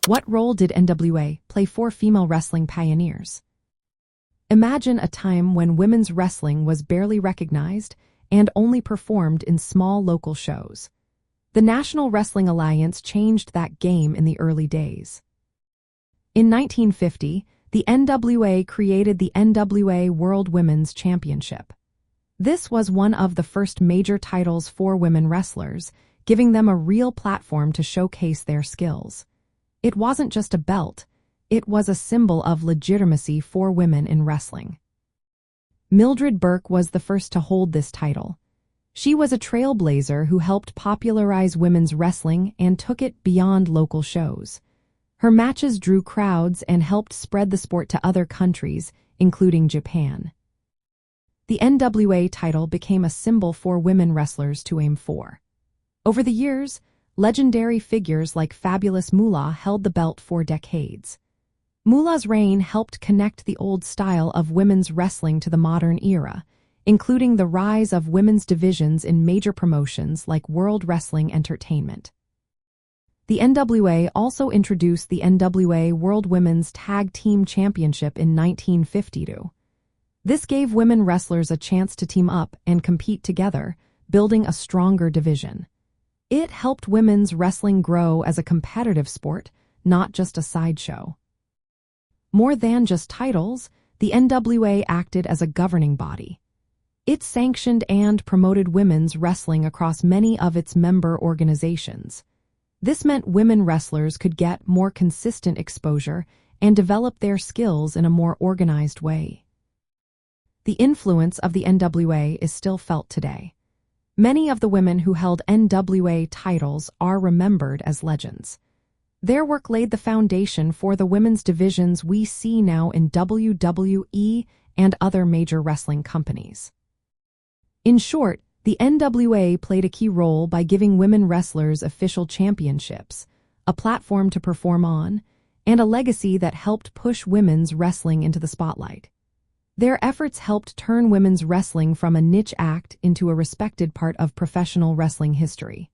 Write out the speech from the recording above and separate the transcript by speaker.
Speaker 1: What role did NWA play for female wrestling pioneers? Imagine a time when women's wrestling was barely recognized and only performed in small local shows. The National Wrestling Alliance changed that game in the early days. In 1950, the NWA created the NWA World Women's Championship. This was one of the first major titles for women wrestlers, giving them a real platform to showcase their skills. It wasn't just a belt, it was a symbol of legitimacy for women in wrestling. Mildred Burke was the first to hold this title. She was a trailblazer who helped popularize women's wrestling and took it beyond local shows. Her matches drew crowds and helped spread the sport to other countries, including Japan. The NWA title became a symbol for women wrestlers to aim for. Over the years, legendary figures like Fabulous Moolah held the belt for decades. Moolah's reign helped connect the old style of women's wrestling to the modern era, including the rise of women's divisions in major promotions like World Wrestling Entertainment. The NWA also introduced the NWA World Women's Tag Team Championship in 1952. This gave women wrestlers a chance to team up and compete together, building a stronger division. It helped women's wrestling grow as a competitive sport, not just a sideshow. More than just titles, the NWA acted as a governing body. It sanctioned and promoted women's wrestling across many of its member organizations. This meant women wrestlers could get more consistent exposure and develop their skills in a more organized way. The influence of the NWA is still felt today. Many of the women who held NWA titles are remembered as legends. Their work laid the foundation for the women's divisions we see now in WWE and other major wrestling companies. In short, the NWA played a key role by giving women wrestlers official championships, a platform to perform on, and a legacy that helped push women's wrestling into the spotlight. Their efforts helped turn women's wrestling from a niche act into a respected part of professional wrestling history.